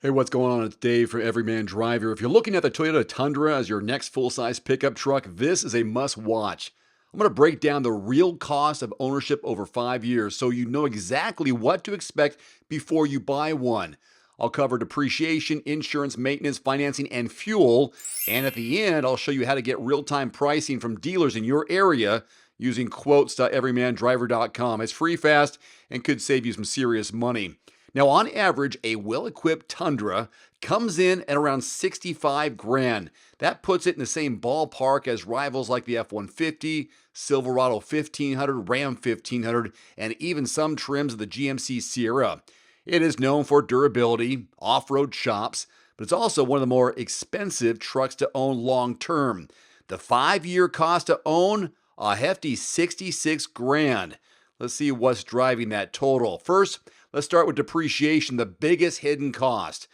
Hey, what's going on? It's Dave from Everyman Driver. If you're looking at the Toyota Tundra as your next full-size pickup truck, this is a must-watch. I'm going to break down the real cost of ownership over 5 years so you know exactly what to expect before you buy one. I'll cover depreciation, insurance, maintenance, financing, and fuel. And at the end, I'll show you how to get real-time pricing from dealers in your area using quotes.everymandriver.com. It's free, fast, and could save you some serious money. Now, on average, a well-equipped Tundra comes in at around 65 grand. That puts it in the same ballpark as rivals like the F-150, Silverado 1500, Ram 1500, and even some trims of the GMC Sierra. It is known for durability, off-road chops, but it's also one of the more expensive trucks to own long-term. The 5-year cost to own, a hefty 66 grand. Let's see what's driving that total. First, let's start with depreciation, the biggest hidden cost.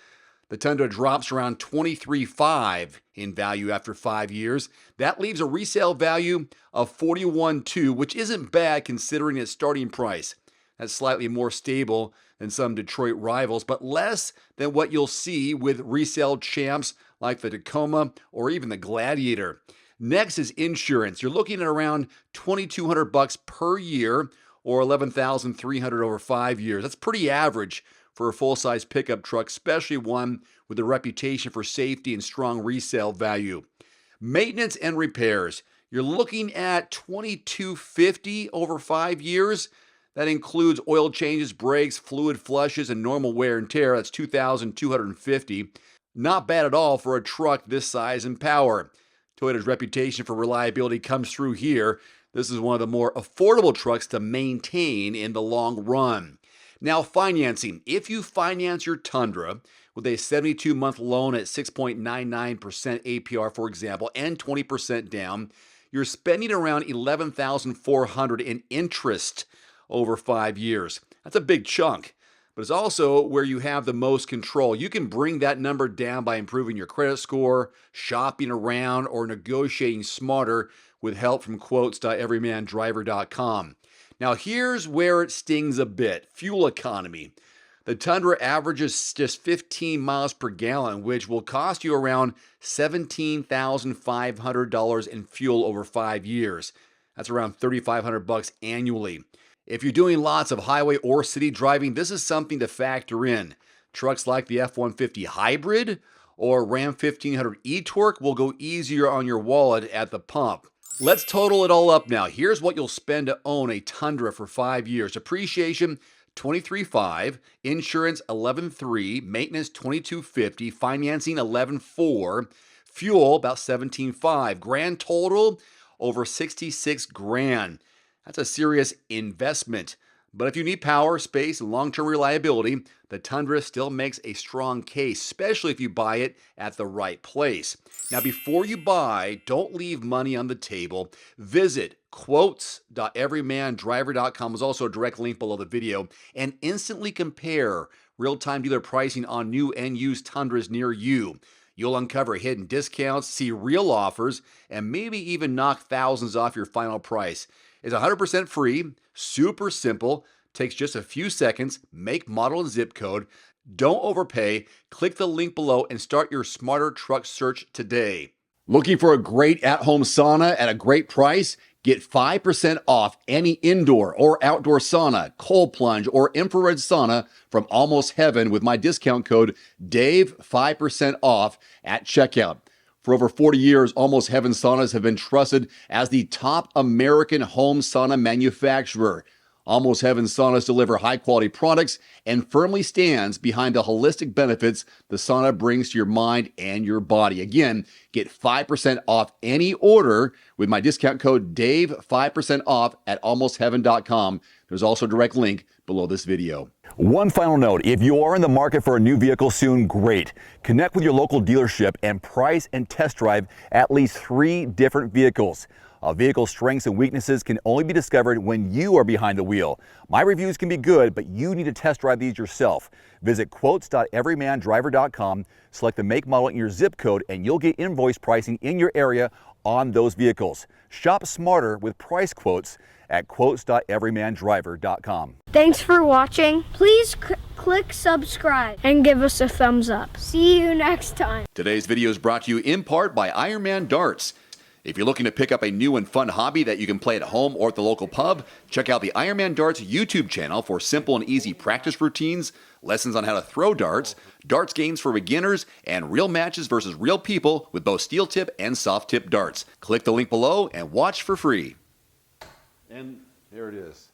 The Tundra drops around $23,500 in value after 5 years. That leaves a resale value of $41,200, which isn't bad considering its starting price. That's slightly more stable than some Detroit rivals, but less than what you'll see with resale champs like the Tacoma or even the Gladiator. Next is insurance. You're looking at around $2,200 per year, or $11,300 over 5 years. That's pretty average for a full-size pickup truck, especially one with a reputation for safety and strong resale value. Maintenance and repairs. You're looking at $2,250 over 5 years. That includes oil changes, brakes, fluid flushes, and normal wear and tear. That's $2,250. Not bad at all for a truck this size and power. Toyota's reputation for reliability comes through here. This is one of the more affordable trucks to maintain in the long run. Now, financing. If you finance your Tundra with a 72-month loan at 6.99% APR, for example, and 20% down, you're spending around $11,400 in interest over 5 years. That's a big chunk, but it's also where you have the most control. You can bring that number down by improving your credit score, shopping around, or negotiating smarter with help from quotes.everymandriver.com. Now, here's where it stings a bit. Fuel economy. The Tundra averages just 15 miles per gallon, which will cost you around $17,500 in fuel over 5 years. That's around $3,500 annually. If you're doing lots of highway or city driving, this is something to factor in. Trucks like the F-150 Hybrid or Ram 1500 e-Torque will go easier on your wallet at the pump. Let's total it all up now. Here's what you'll spend to own a Tundra for 5 years. Depreciation, $23,500. Insurance, $11,300. Maintenance, $22,50. Financing, $11,400. Fuel, about $17,500. Grand total, over 66 grand. That's a serious investment. But if you need power, space, and long-term reliability, the Tundra still makes a strong case, especially if you buy it at the right place. Now, before you buy, don't leave money on the table. Visit quotes.everymandriver.com. There's also a direct link below the video, and instantly compare real-time dealer pricing on new and used Tundras near you. You'll uncover hidden discounts, see real offers, and maybe even knock thousands off your final price. It's 100% free, super simple, takes just a few seconds, make, model, and zip code. Don't overpay. Click the link below and start your smarter truck search today. Looking for a great at-home sauna at a great price? Get 5% off any indoor or outdoor sauna, cold plunge, or infrared sauna from Almost Heaven with my discount code DAVE, 5% off at checkout. For over 40 years, Almost Heaven saunas have been trusted as the top American home sauna manufacturer. Almost Heaven saunas deliver high-quality products and firmly stands behind the holistic benefits the sauna brings to your mind and your body. Again, get 5% off any order with my discount code DAVE, 5% off at almostheaven.com. There's also a direct link below this video. One final note, if you are in the market for a new vehicle soon, great. Connect with your local dealership and price and test drive at least 3 different vehicles. A vehicle's strengths and weaknesses can only be discovered when you are behind the wheel. My reviews can be good, but you need to test drive these yourself. Visit quotes.everymandriver.com, select the make, model, and your zip code, and you'll get invoice pricing in your area on those vehicles. Shop smarter with price quotes at quotes.everymandriver.com. Thanks for watching. Please click subscribe and give us a thumbs up. See you next time. Today's video is brought to you in part by Ironman Darts. If you're looking to pick up a new and fun hobby that you can play at home or at the local pub, check out the Ironman Darts YouTube channel for simple and easy practice routines, lessons on how to throw darts, darts games for beginners, and real matches versus real people with both steel tip and soft tip darts. Click the link below and watch for free. And there it is.